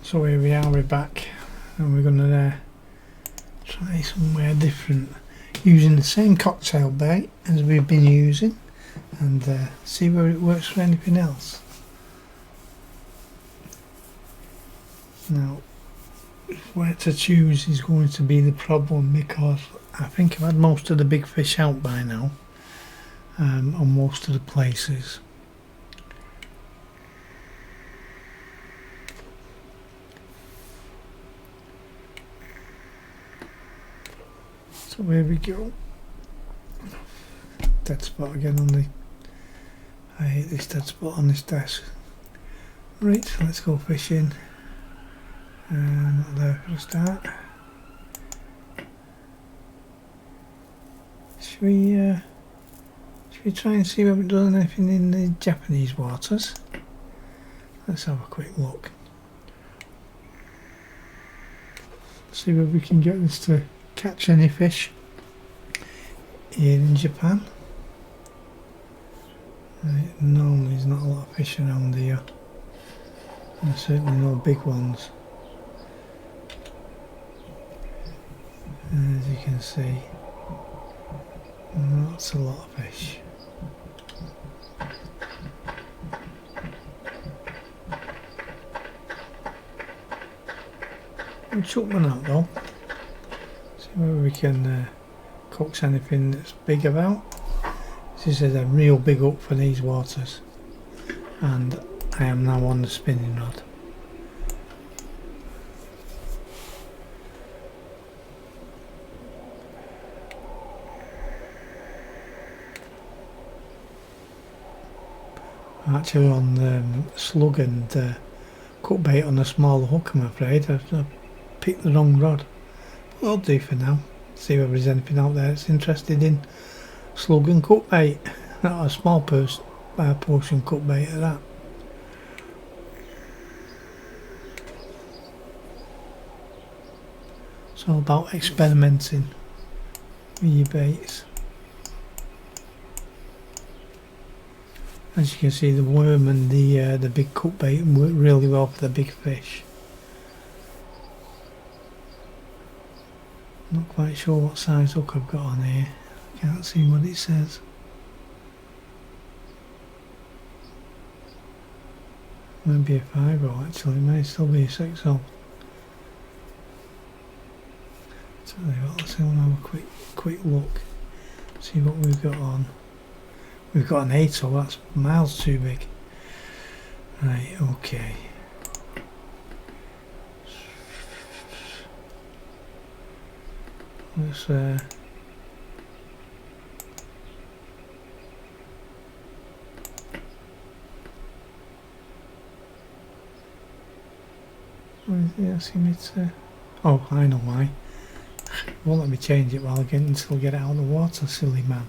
So here we are, we're back, and we're going to try somewhere different using the same cocktail bait as we've been using, and see where it works for anything else. Now, where to choose is going to be the problem, because I think I've had most of the big fish out by now, on most of the places. So here we go. Dead spot again on the... I hate this dead spot on this desk. Right, so let's go fishing. Not there for a start. Should we try and see if it does anything in the Japanese waters? Let's have a quick look. See whether we can get this to catch any fish here in Japan. Right, normally there's not a lot of fish around here, and certainly no big ones. And as you can see, that's a lot of fish. We'll chuck one out though. See whether we can coax anything that's big about. This is a real big up for these waters, and I am now on the spinning rod. I'm actually on slug and cut bait on a smaller hook, I'm afraid. I've picked the wrong rod. But I'll do for now. See whether there's anything out there that's interested in slug and cut bait. Not a small portion cut bait at that. It's all about experimenting with your baits. As you can see, the worm and the big cut bait work really well for the big fish. Not quite sure what size hook I've got on here. Can't see what it says. Might be a 5-0 actually, it may still be a 6-0. Tell you what, let's have a quick look. See what we've got on. We've got an 8-0, that's miles too big. Right, okay. Let's what is it asking me to... Oh, I know why. Won't let me change it while again until I get it out of the water, silly man.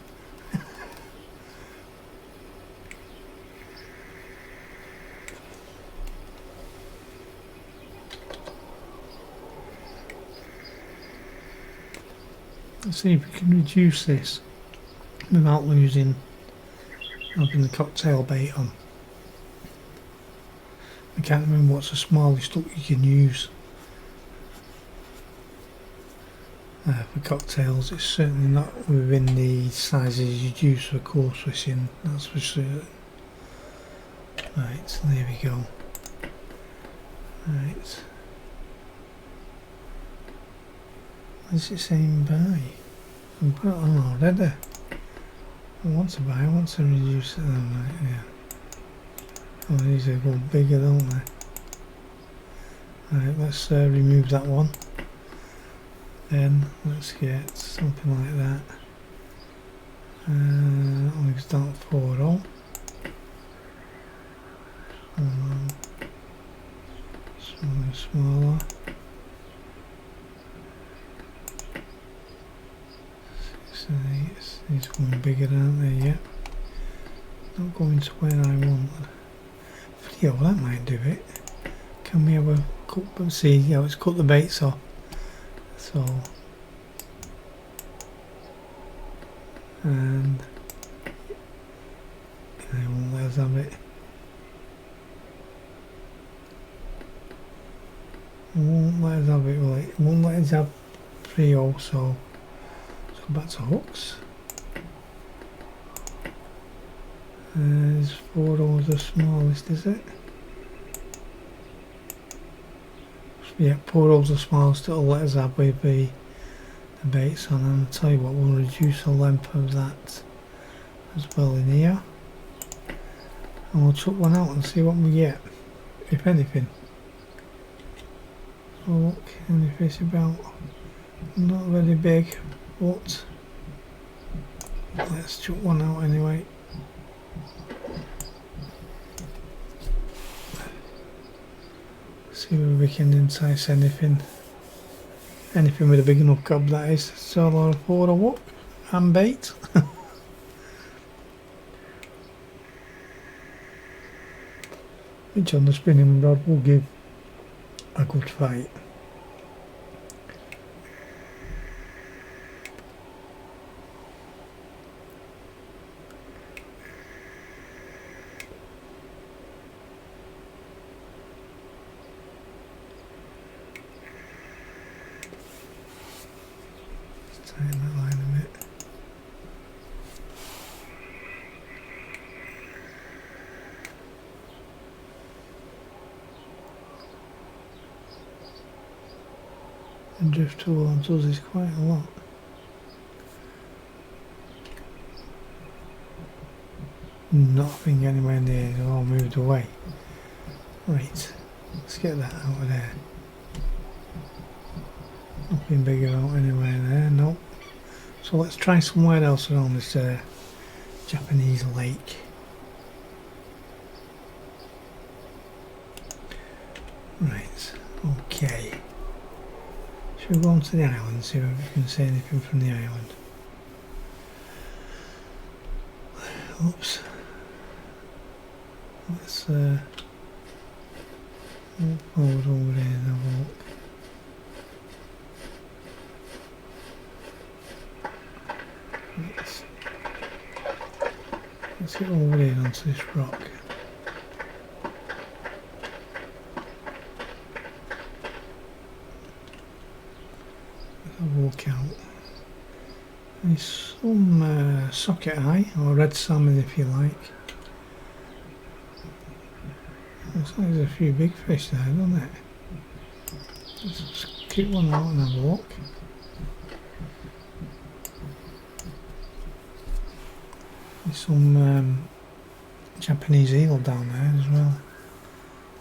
Let's see if we can reduce this without losing having the cocktail bait on. I can't remember what's the smallest hook you can use for cocktails. It's certainly not within the sizes you'd use for coarse fishing, that's for certain. Right, so there we go. Right. What's it saying buy? I've got it on already. I want to buy, I want to reduce it. Oh, right, yeah. Oh, these are going bigger, don't they? Right, let's remove that one. Then let's get something like that. I'll start 4-0. Smaller. 6 and 8. These are going bigger, aren't they? Yep. Not going to where I want. Yeah, well, that might do it. Can we have a cut? See, yeah, let's cut the baits off. So, and I won't let us have it. won't let us have it, will it? It won't let us have 3 so let's go back to hooks. Is 4 the smallest, is it? Yeah, 4 the smallest it'll let us have with the baits on, and I'll tell you what, we'll reduce the length of that as well in here, and we'll chuck one out and see what we get, if anything. So look, any fish about, not very big, but let's chuck one out anyway. See if we can entice anything with a big enough gob, that is. So I'll pour a whoop and bait. Which on the spinning rod will give a good fight. Tighten that line a bit. The drift tool on us is quite a lot. Nothing anywhere near, it's all moved away. Right, let's get that out of there. Nothing bigger out anywhere there, nope. So let's try somewhere else around this Japanese lake. Right, okay. Should we go on to the island and see if we can see anything from the island? Oops. Let's move forward over there and have a look. Let's get over here onto this rock. I'll walk out. There's some socket eye, or red salmon if you like. Looks like there's a few big fish there, doesn't it? Let's just keep one out and have a look. There's some Japanese eel down there as well.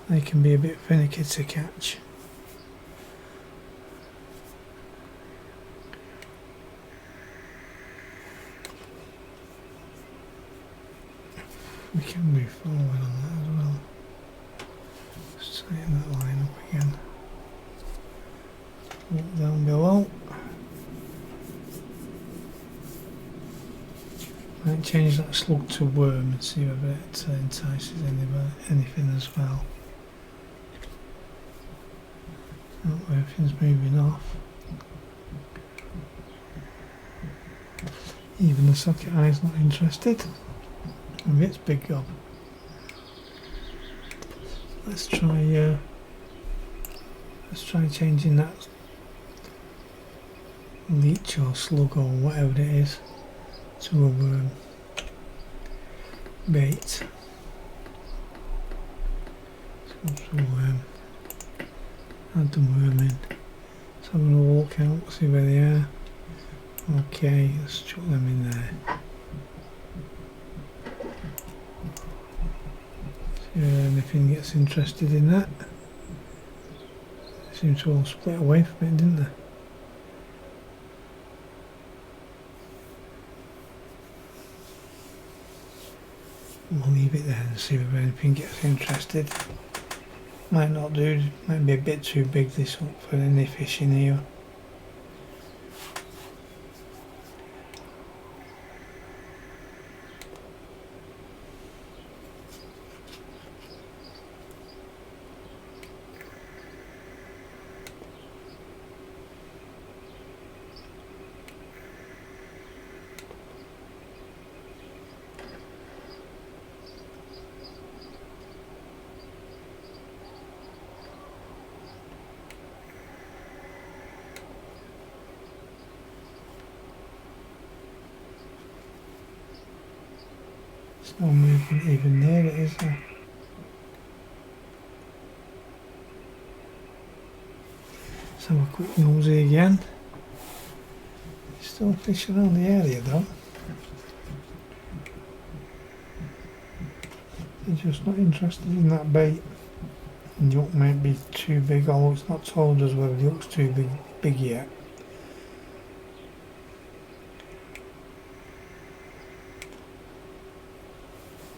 They can be a bit finicky to catch. We can move forward on that as well. Just tighten that line up again. Look down below. Might change that slug to worm and see whether it entices anything as well. Oh, everything's moving off. Even the socket eye's not interested. And it's big gob. Let's try changing that leech or slug or whatever it is to a worm bait. So worm. Add the worm in. So I'm going to walk out, see where they are. Okay, let's chuck them in there. See if anything gets interested in that. They seem to all split away from it, didn't they? We'll leave it there and see if anything gets interested. Might not do, might be a bit too big this up for any fish in here. There's no movement even near it, is there? Let's have a quick nosy again. Still fish around the area though. They're just not interested in that bait. And the hook might be too big, although it's not told us whether the hook's too big yet.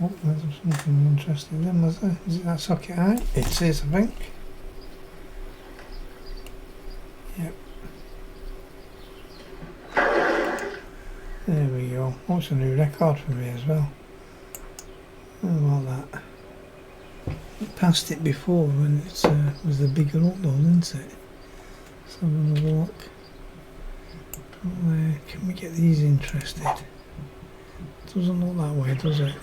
Oh, there's something interesting in, was there? Is it that socket eye? It is, I think. Yep. There we go. Oh, it's a new record for me as well. How about that? It passed it before when it was the bigger hook though, didn't it? Let's have another look. Can we get these interested? Doesn't look that way, does it?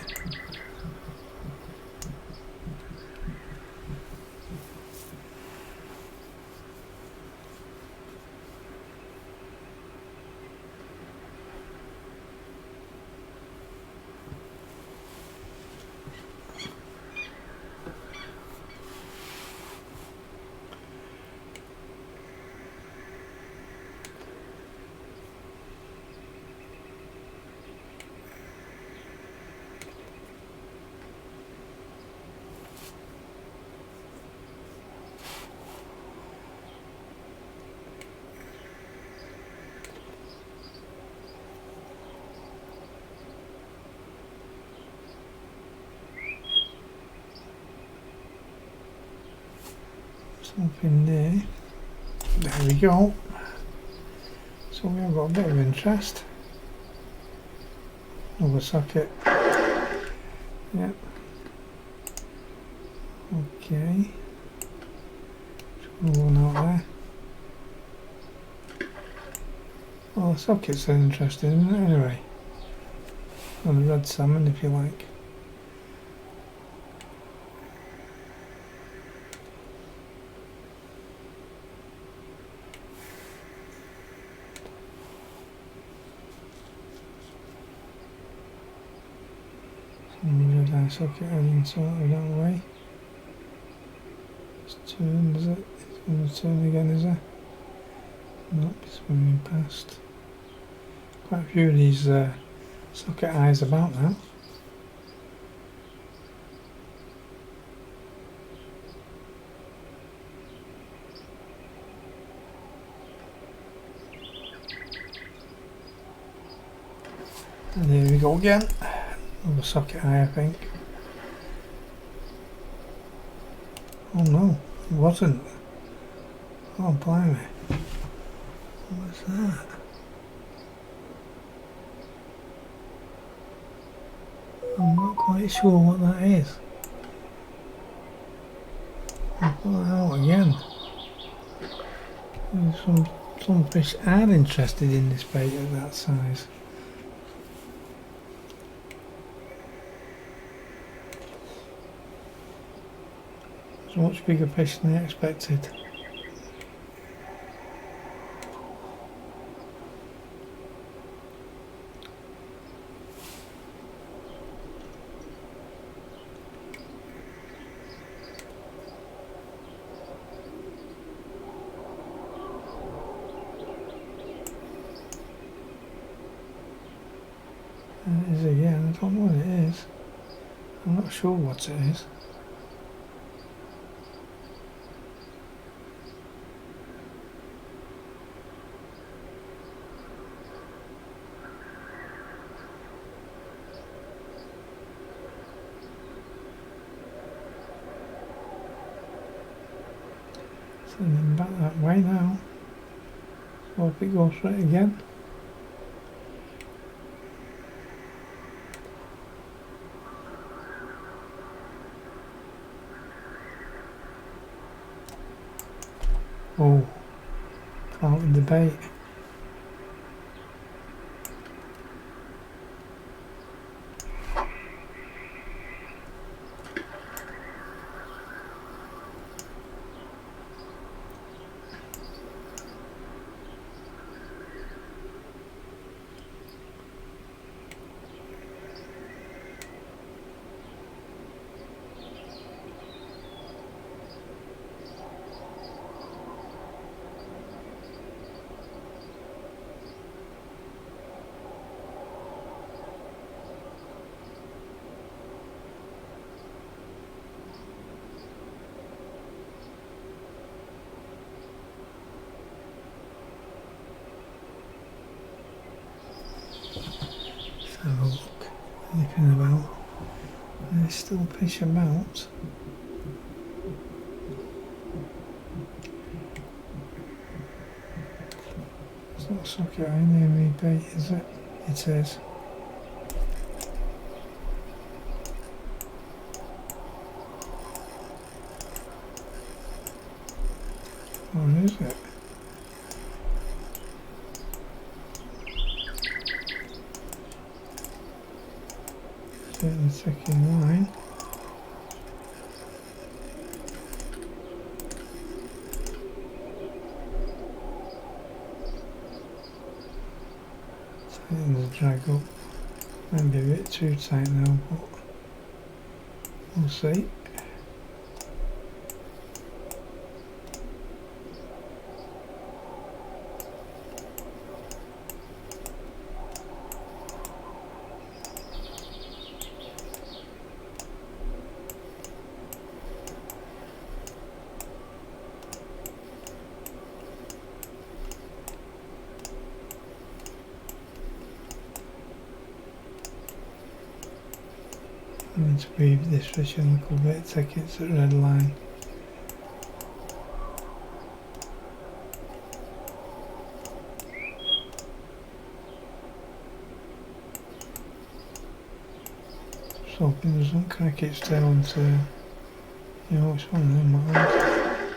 Something there. There we go. So we have got a bit of interest. Another socket. Yep. Okay. Just one out there. Well, the sockets are interesting, isn't it, anyway? And the red salmon, if you like. Red eye socket heading sort of that way. It's turned, is it? It's going to turn again, is it? Nope, it's swimming past. Quite a few of these socket eyes about now. And there we go again. Another socket eye, I think. Oh no, it wasn't. Oh blimey. What's that? I'm not quite sure what that is. I'll pull that out again. Some fish are interested in this bait at that size. It's a much bigger fish than I expected. It is again, I don't know what it is. I'm not sure what it is. Send them back that way now. So hope it goes right again. Oh, planted the bait. skipping about. And there's still fish about. It's not sucker near me bait, is it? It is. What is it? Certainly taking line. Starting to drag up. Might be a bit too tight now, but we'll see. I need to breathe this fish a little bit, take it to the red line. Just hoping it doesn't crack its tail onto, you know, it's one of them ones.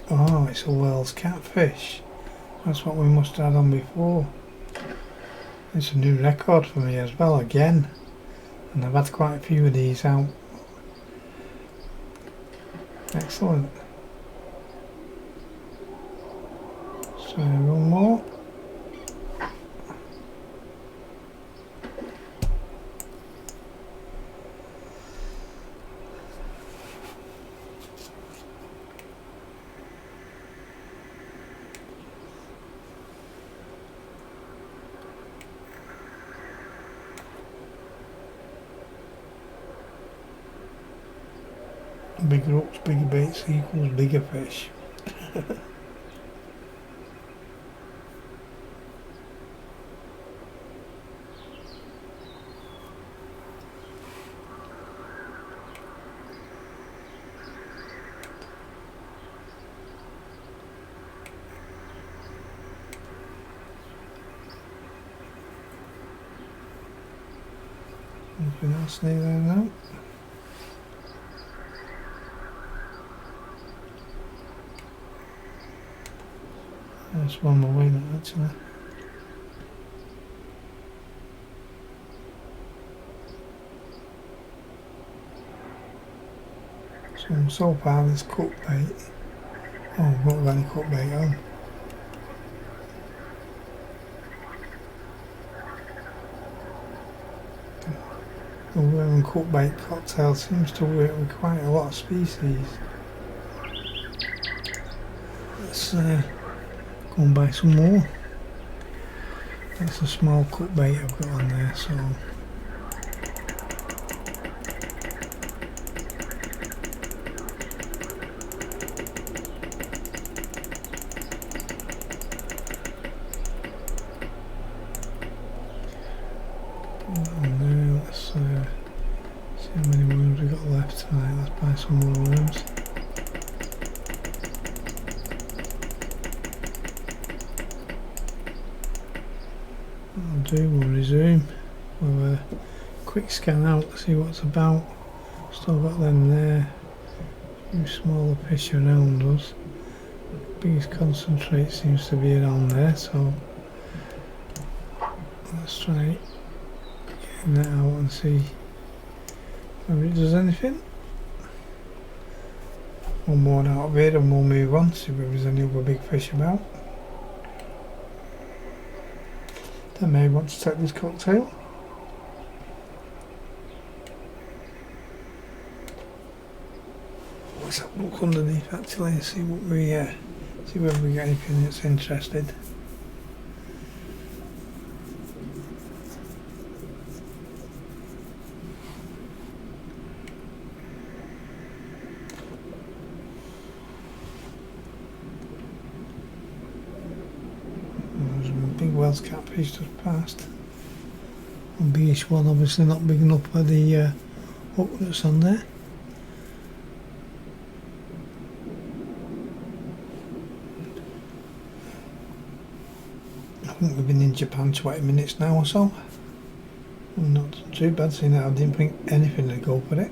Oh, it's a Wales catfish. That's what we must have had on before. It's a new record for me as well, again. And I've had quite a few of these out. Excellent. So one more. Bigger hooks, bigger baits equals bigger fish. Anything else near there now? There's one more way now, actually. So far this cut bait. Oh, I've not got any cut bait on. The worm cut bait cocktail seems to work with quite a lot of species. Let's go and buy some more. That's a small cut bait I've got on there, so on there. Let's see how many worms we've got left tonight. Let's buy some more worms. We'll resume. We'll quick scan out, see what's about. Still got them there. A few smaller fish around us. Biggest concentrate seems to be around there, so let's try getting that out and see if it does anything. One more out of it and we'll move on, see if there's any other big fish about. They may want to take this cocktail. Let's have a look underneath actually and see what we see whether we get anything that's interested. There's a big Welsh catfish just passed. A biggish one, obviously not big enough for the hook that's on there. I think we've been in Japan 20 minutes now or so. Not too bad, seeing that I didn't think anything to go for it.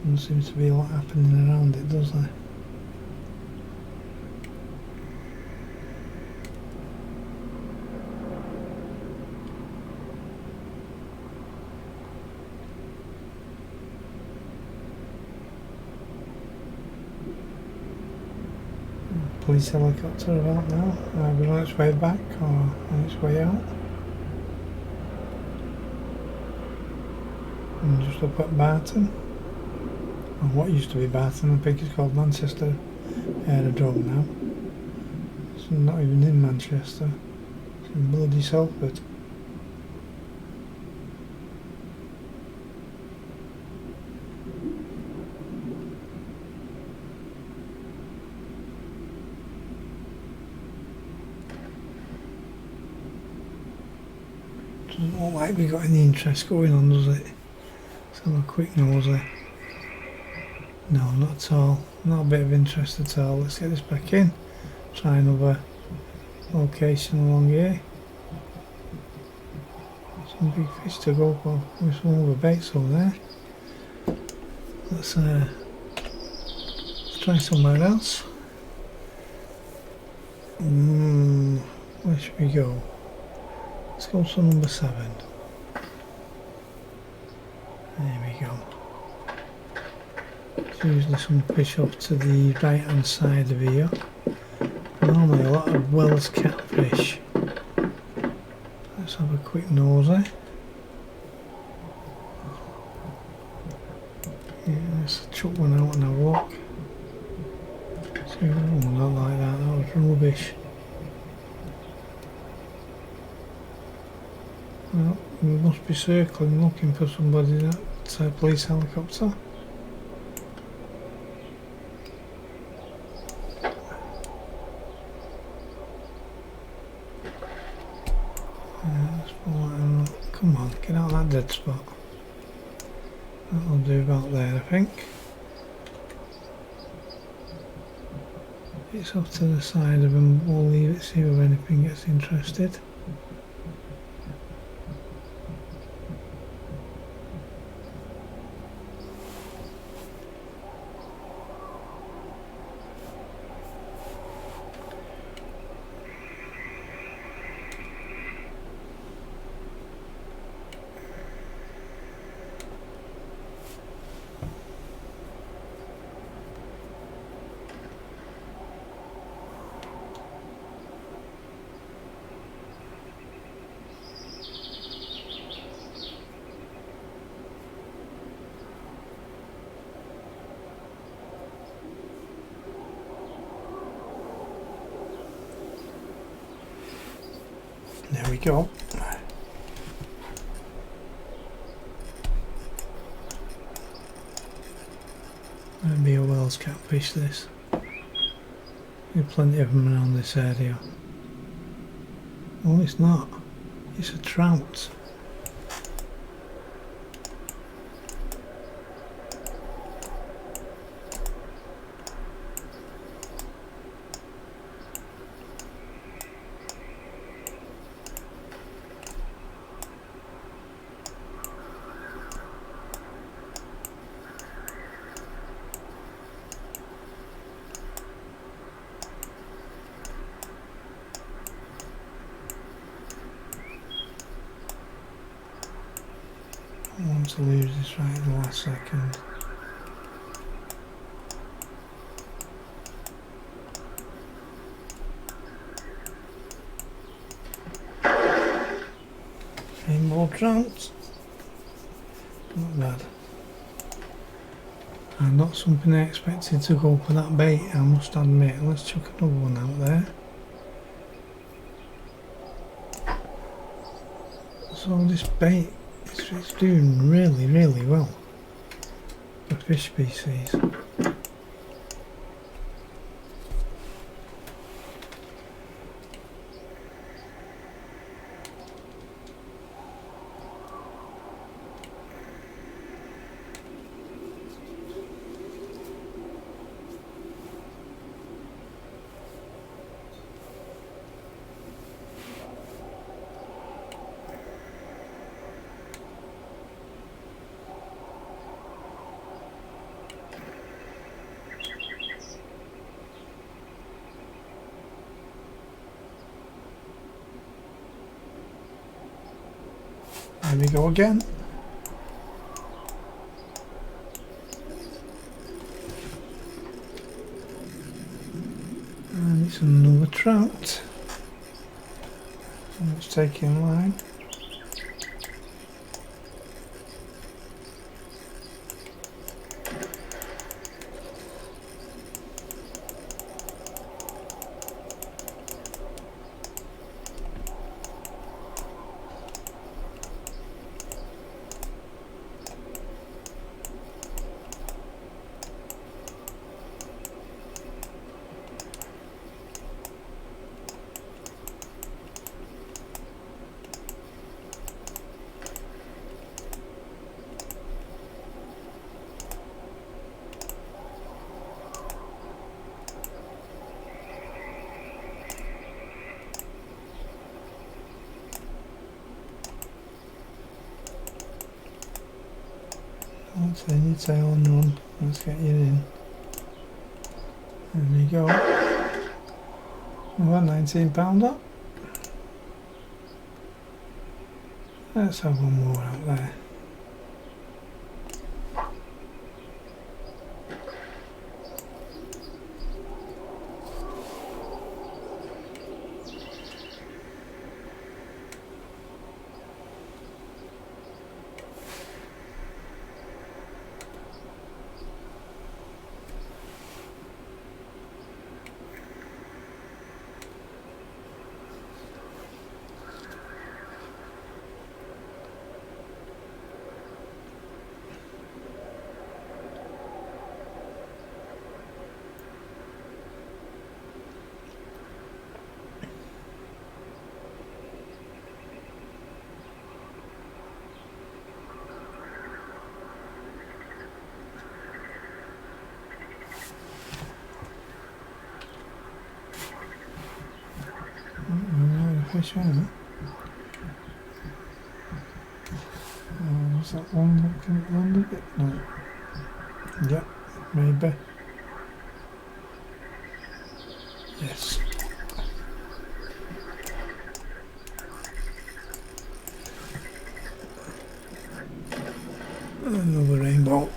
Doesn't seem to be a lot happening around it, does there? Police helicopter about now, either on its way back or on its way out. And just up at Barton, or what used to be Barton, I think it's called Manchester Aerodrome now. It's not even in Manchester, it's in bloody Salford. Doesn't look like we got any interest going on, does it? Let's have a quick nosy. No, not at all. Not a bit of interest at all. Let's get this back in. Try another location along here. Some big fish to go for. With some other baits over there. Let's try somewhere else. Where should we go? Let's go to number 7. There we go. There's usually some fish off to the right hand side of here. Normally a lot of Wells catfish. Let's have a quick nosy. Yeah, let's chuck one out and have a look. See, oh, not like that, that was rubbish. Well, we must be circling looking for somebody, that police helicopter. Come on, get out of that dead spot. That'll do about there, I think. It's off to the side of them, we'll leave it, see if anything gets interested. There we go. Might be a Wells catfish this. There's plenty of them around this area. Oh, it's not. It's a trout. I want to lose this right at the last second. more trout. Not bad. And not something I expected to go for that bait, I must admit. Let's chuck another one out there. So this bait, it's doing really, really well for fish species. There we go again. And it's another trout. Let's take in line. Let's turn your tail and run. Let's get you in. There we go. We're £19 up. Let's have one more out there. Fish on it. Was that one that couldn't land a bit? No. Yep, maybe. Yes. Another rainbow.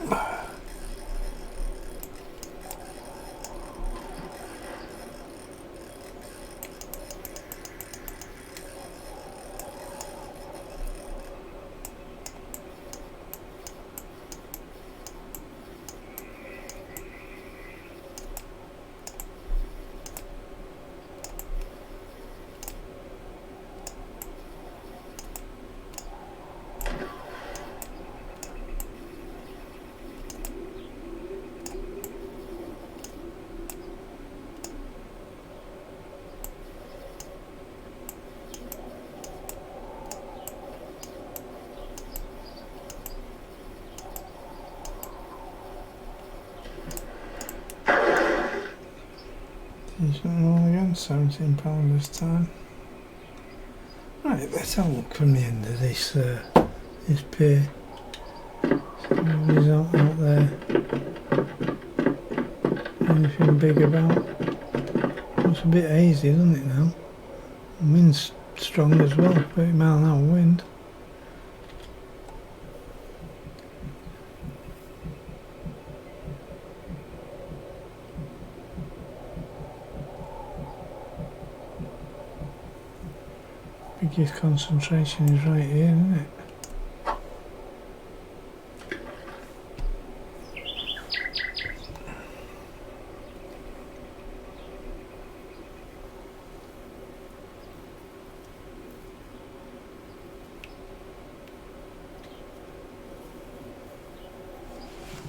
Decent roll again, £17 this time. Right, let's have a look from the end of this pier. Somebody's out there. Anything big about? It's a bit hazy, doesn't it now? The wind's strong as well, 30 mile an hour wind. biggest concentration is right here, isn't it?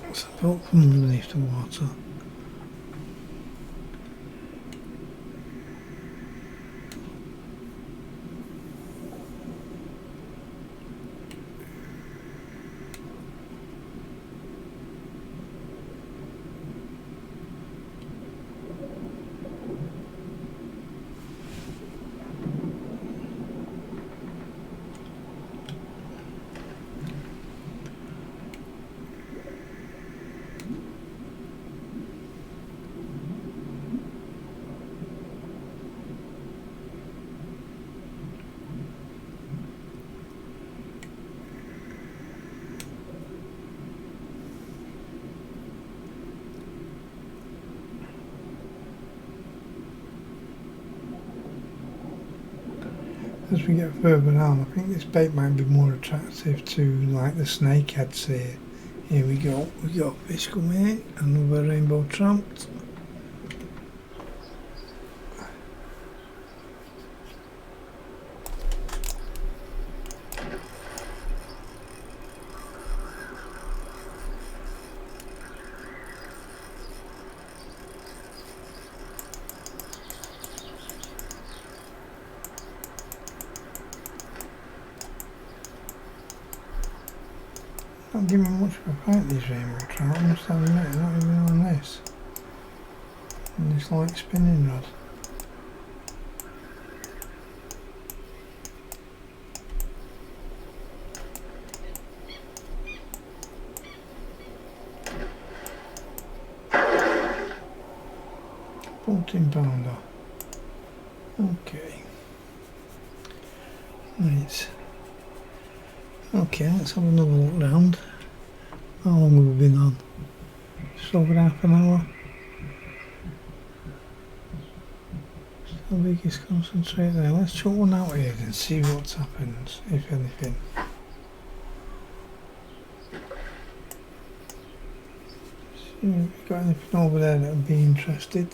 It's about from underneath the water. As we get further down, I think this bait might be more attractive to like the snakeheads here. Here we go, we got fish coming in, another rainbow trout. Not giving me much of a fight, these rainbow trout, I must admit, not even on this. And this light spinning rod. £14. Okay. Right. Okay, let's have another look round. How long have we been on? Just over half an hour. Still biggest concentrate there. Let's chuck one out here and see what happens, if anything. See if we've got anything over there that would be interested.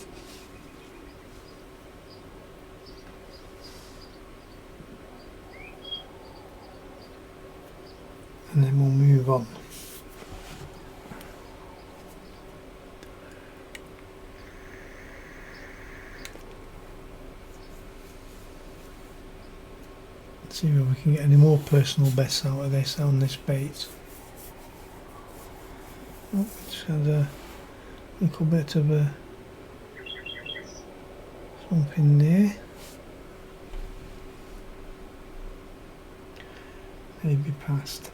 And then we'll move on. See if we can get any more personal bests out of this on this bait. Oh, just had a little bit of a something there. Maybe past.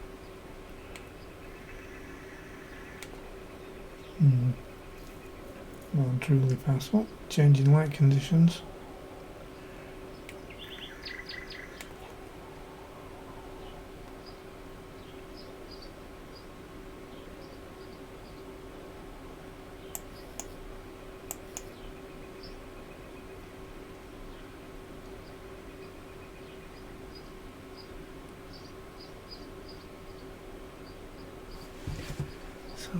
Well, truly past. Oh, changing light conditions. So,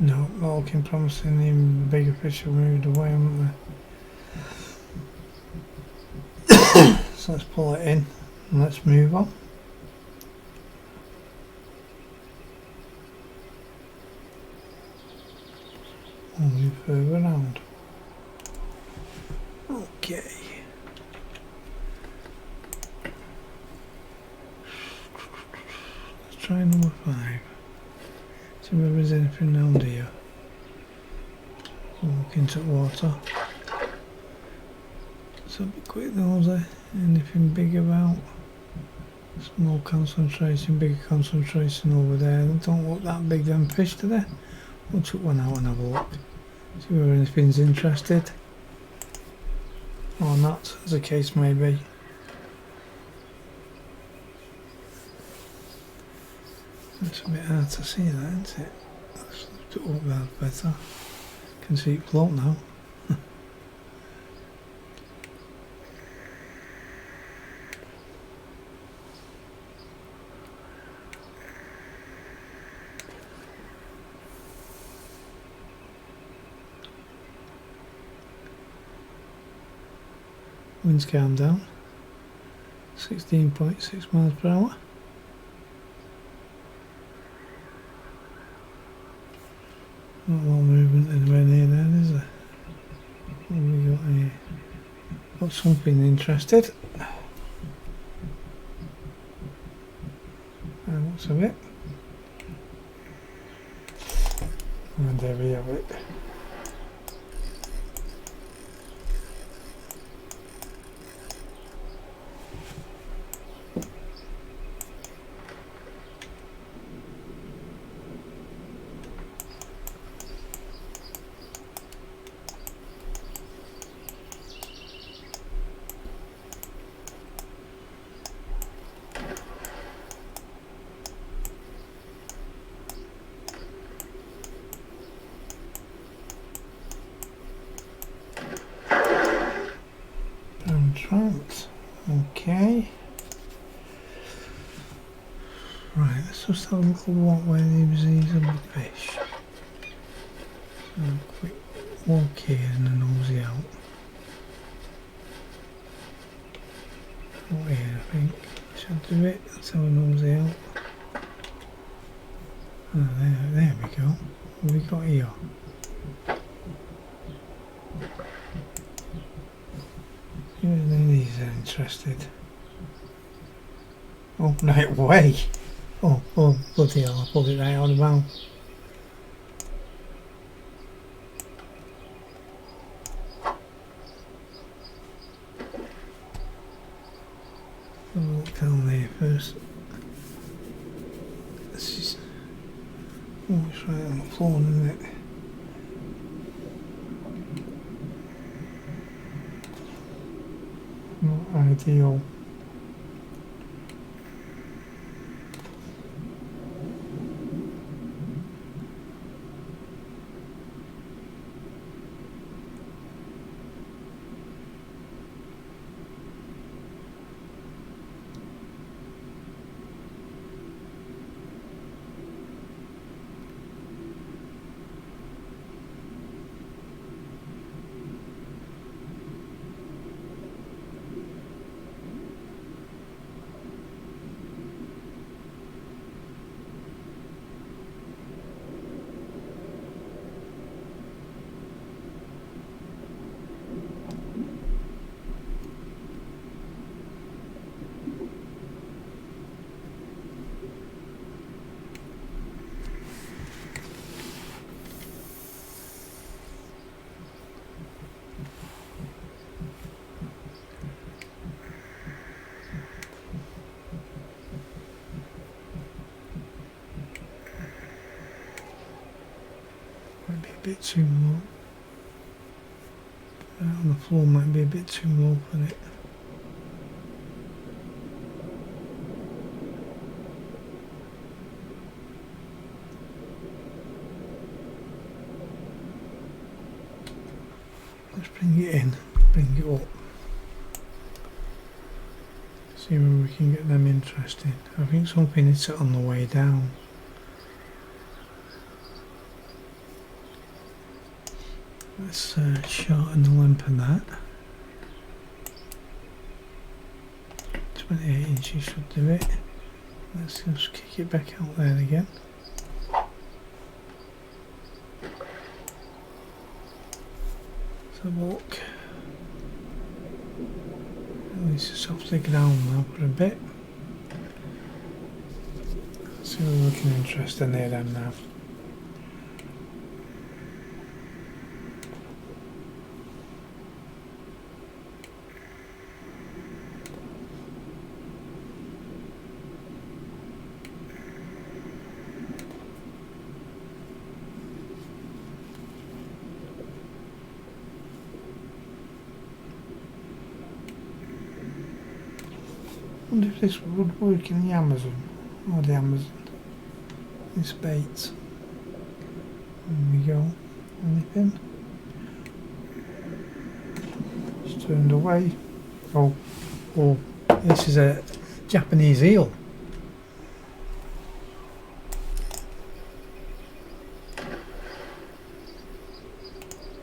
no, not looking promising. Even bigger fish have moved away, haven't they? So let's pull it in and let's move on. We'll move further around. Okay. Let's try number 5. See if there is anything around here. Look into water. So be quick nosy. Anything big about? Small concentration, bigger concentration over there. They don't look that big, them fish, do they? We'll chuck one out and have a look. See whether anything's interested. Or not, as the case may be. It's a bit hard to see that, isn't it? Let's lift it up there better. Can see it float now. Wind's calmed down. 16.6 miles per hour. Not more movement anywhere near there, is there? What have we got here? Got something interested. What's of it? And there we have it. Trapped. Okay. Right, let's just have a look at what way these other fish. So a quick walk here and then nosy out. Out here, I think. Should do it. Let's have a nosy out. Oh, there we go. What have we got here? These are interested. Oh, right way. Oh, bloody hell, I pulled it right out of the mouth. Have a look down there first. This is... Oh, it's right on the floor, isn't it? Not ideal. Might be a bit too low. On the floor might be a bit too low for it. Let's bring it in, bring it up. See where we can get them interested. I think something hit it on the way down. Let's shorten the length of that. 28 inches should do it. Let's just kick it back out there again. Let's have a look. At least it's off the ground now for a bit. Let's see if we can interest in there then now. I wonder if this would work in the Amazon, or the Amazon, this bait. There we go, anything? It's turned away. Oh, this is a Japanese eel.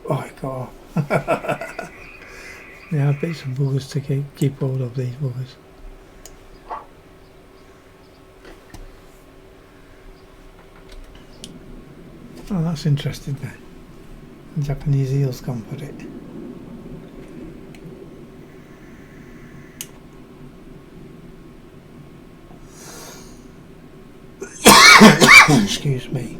Oh, it got off. There are bits of buggers to keep hold of, these buggers. Oh, that's interesting then. Japanese eels come for it. Excuse me.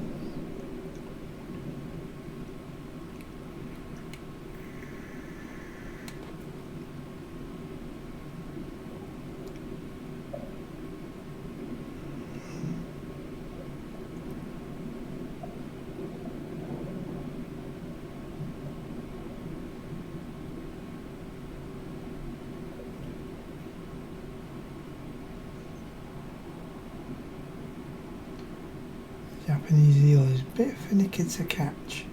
Japanese eel is a bit finicky to catch.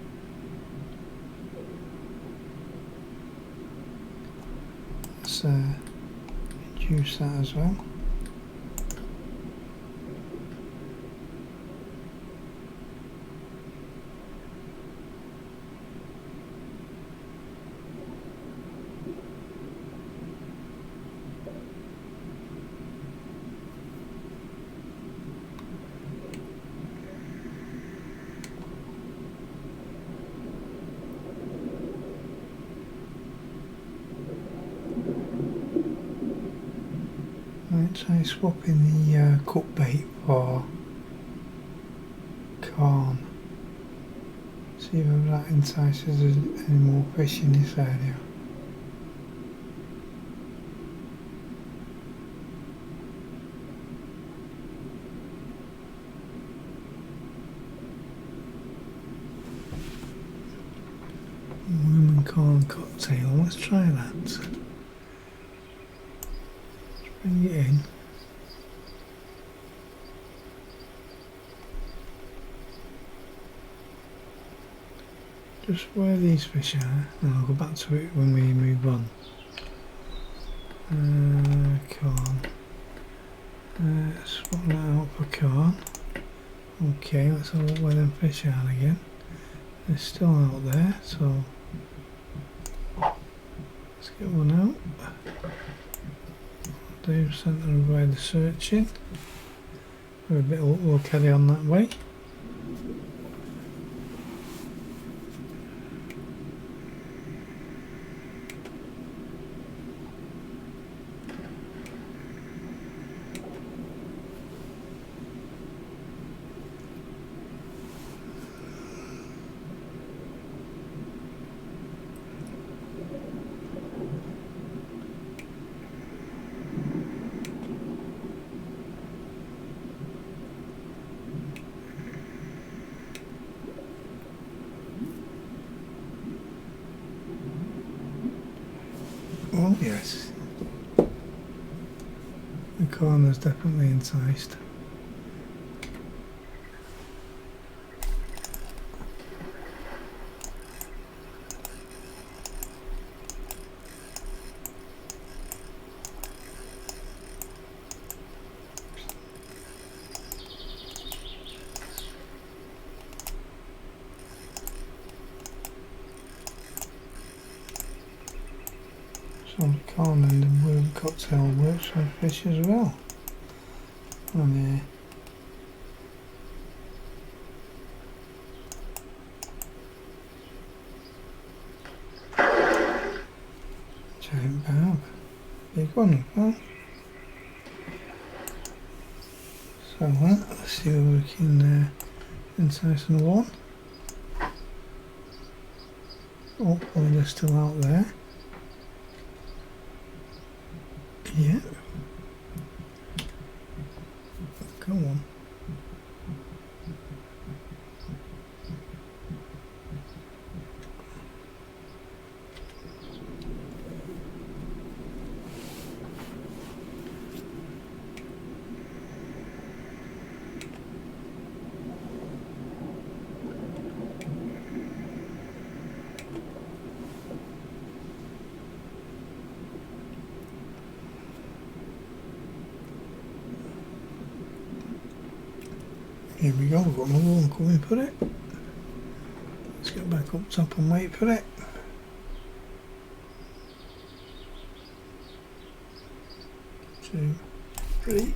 Let's reduce that as well. Right, try swapping the cut bait for corn. See whether that entices any more fish in this area. Worm and corn cocktail, let's try that. Let's bring it in. Just where these fish are, and I'll go back to it when we move on. Corn. Swap that out for corn. Okay, let's have a look where them fish are again. They're still out there, so let's get one out. Do centre of where they're searching. With a bit of luck, we'll carry on that way. Oh yes, the corner's definitely enticed. So the corn and the worm cocktail works for fish as well. And giant barb, big one, huh? So let's see if we can entice another one. Hopefully they're still out there. Yeah. Go on. Here we go, we've got another one coming for it. Let's get back up top and wait for it. 2, 3.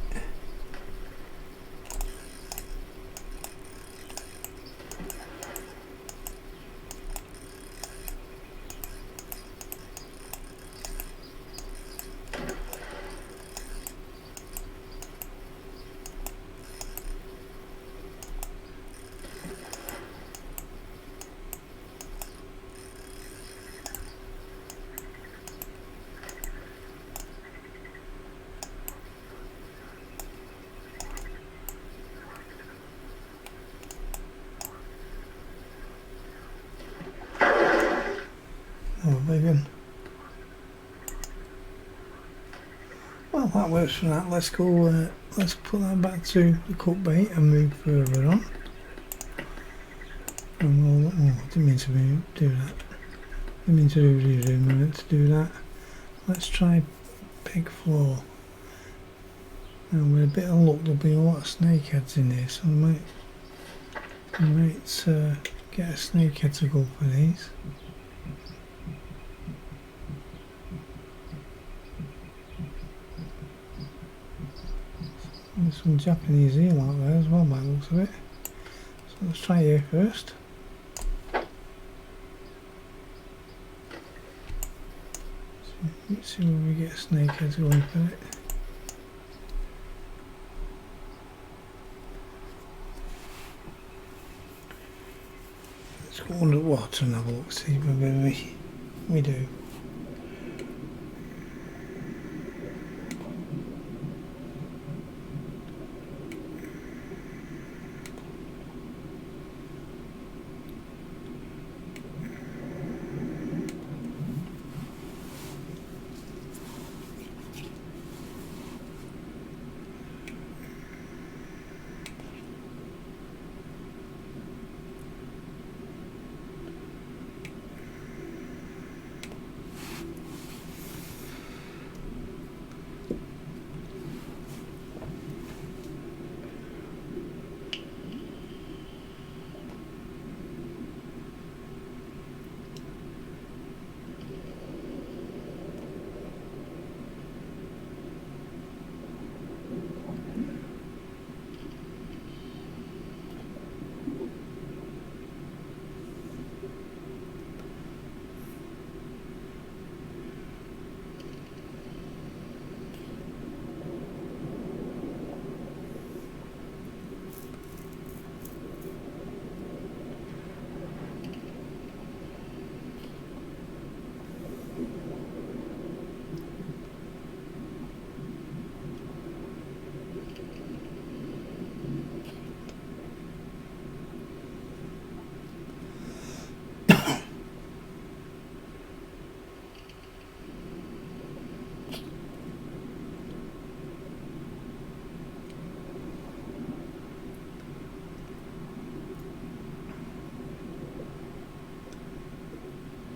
Oh, big one. Well, that works for that. Let's go. Let's put that back to the cut bait and move further on. And we'll. Oh, I didn't mean to do that. I didn't mean to resume. I meant to do that. Let's try pig floor. And with a bit of luck, there'll be a lot of snakeheads in here, so I might get a snakehead to go for these. There's some Japanese eel out there as well by the looks of it. So let's try here first. Let's see where we get snakeheads going for it. Let's go under the water and have a look, see whether we do.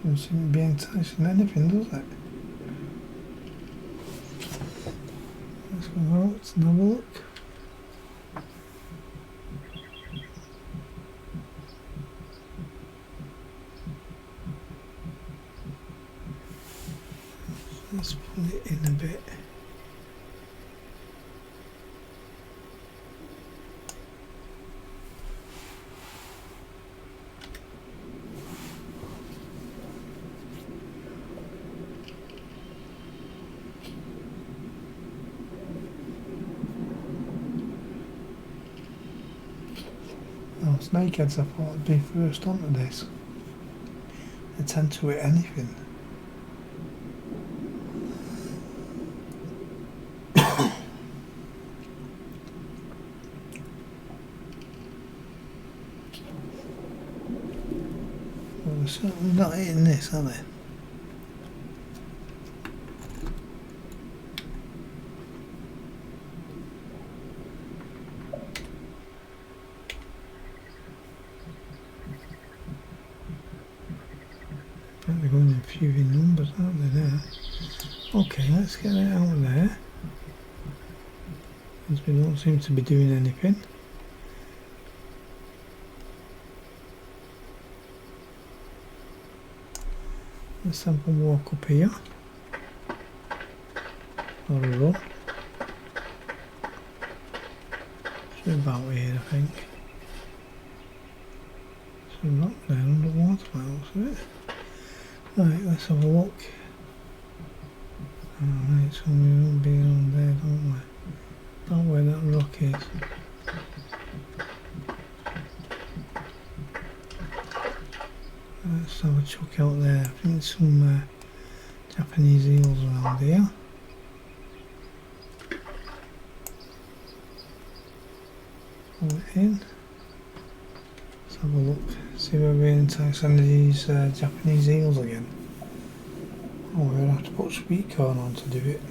Doesn't seem to be enticing anything, does it? Let's go out and have a look. Let's pull it in a bit. Oh, snakeheads, I thought I'd be first onto this. They tend to hit anything. Well, they're certainly not hitting this, are they? They're going in few in numbers, aren't they, there? Okay, let's get it out of there. Because we don't seem to be doing anything. Let's have a walk up here. Or a run. be about here, I think. Some rock there underwater by the looks of it. Right, let's have a look. Alright, so we won't be on there, don't we? Not where that rock is. Let's have a chuck out there. I think there's some Japanese eels around here. Pull it in. Let's have a look. See where we're into some of these Japanese eels again. Oh, we're going to have to put sweet corn on to do it.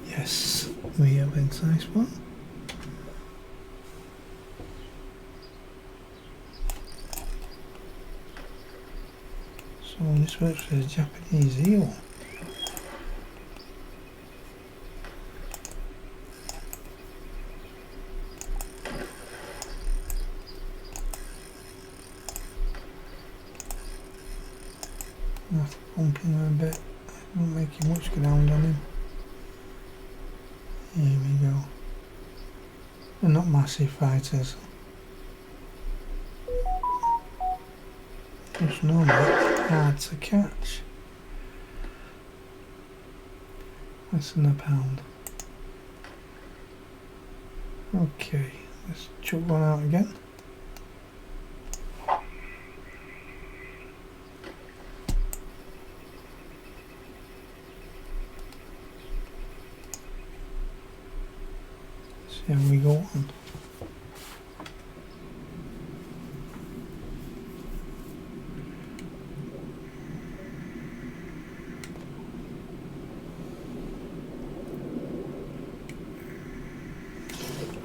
Yes, we have enticed one. So this works for the Japanese eel. I have to pump him a bit. I won't make you much ground on him. Here we go. They're not massive fighters. Just normally hard to catch. Less than a pound. Okay, let's chuck one out again. See how we go on.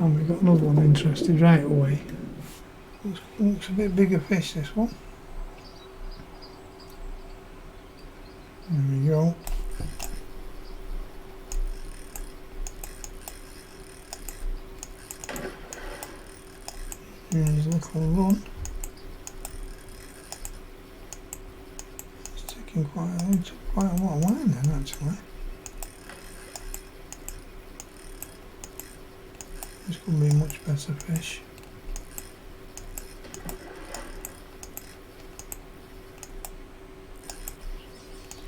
And we got another one interested right away. Looks a bit bigger fish, this one. There we go. Here's a little run. It's taking quite a lot of line then, actually. This could be a much better fish.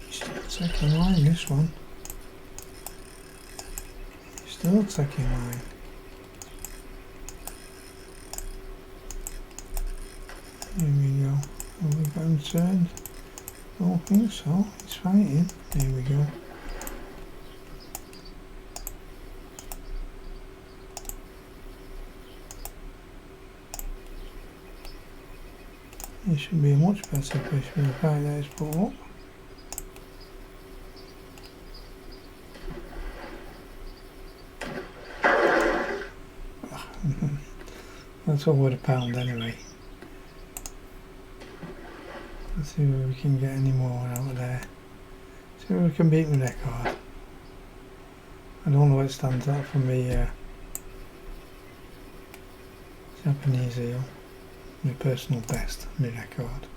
Still taking line, this one. Still taking line. Here we go. Have we got him turned? Don't think so. He's fighting. There we go. It should be a much better fish with the fact that it's put up. That's over a pound anyway. Let's see if we can get any more out of there. See if we can beat my record. I don't know what stands out for me Japanese eel. My personal best, my record.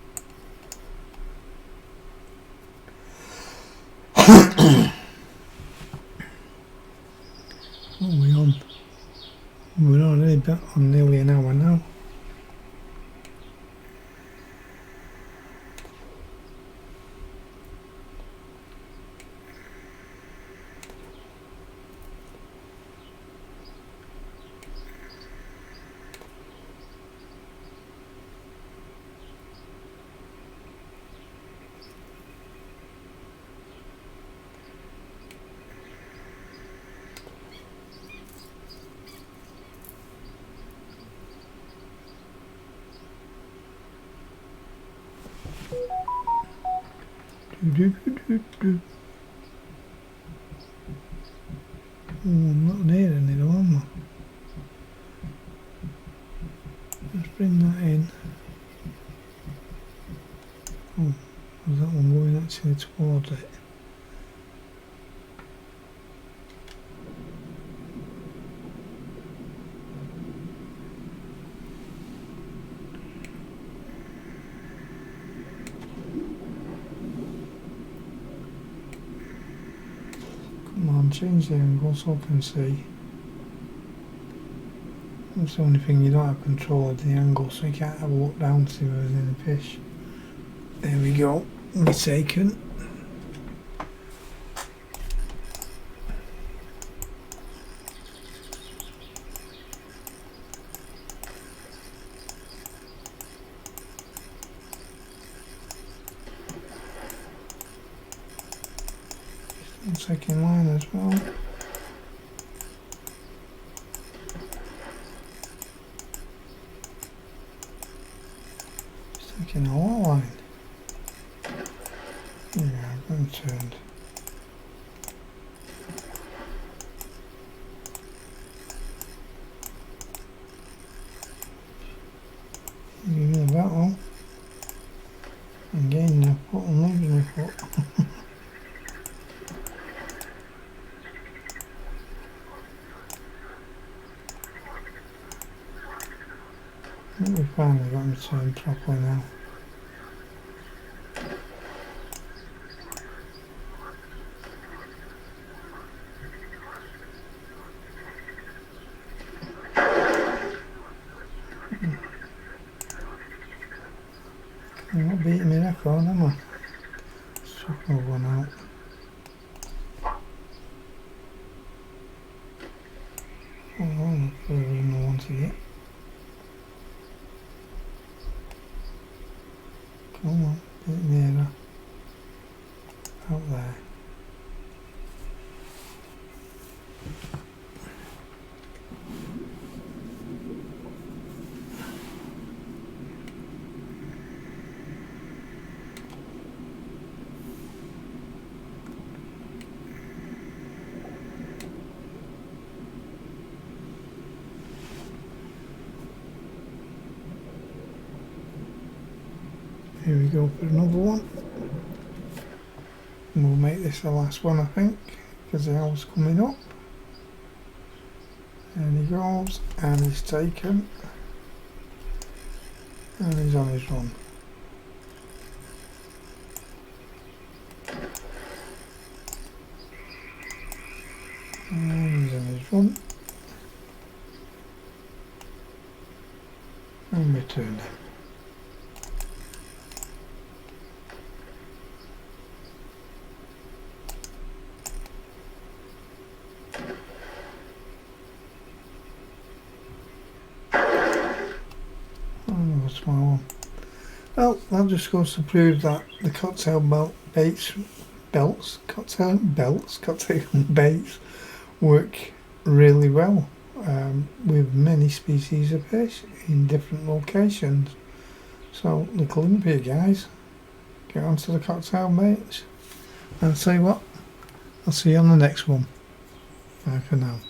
What are we on? We're already on nearly an hour now. Oh, I'm not near any though, am I? bring that in. Oh, was that one going actually towards it? Come on, change the angle so I can see. That's the only thing, you don't have control of the angle, so you can't have a look down to see where there's any fish. There we go, mistaken. Second line as well. Just taking a lot line. There we go, I've got them turned. You know that one. Again, now put and leaving the foot. I think we finally got him turned properly now. I'm not beating my record, am I? Let's chuck another one out. Oh, I'm further than I wanted it. Come on, a bit nearer. Out there. Here we go for another one. And we'll make this the last one, I think, because the hour's coming up. And he goes, and he's taken, and he's on his run. And he's on his run. And returned him. Small one. Well, that just goes to prove that the cocktail baits work really well with many species of fish in different locations. So little Olympia guys, get onto the cocktail baits, and say what, I'll see you on the next one. Bye for now.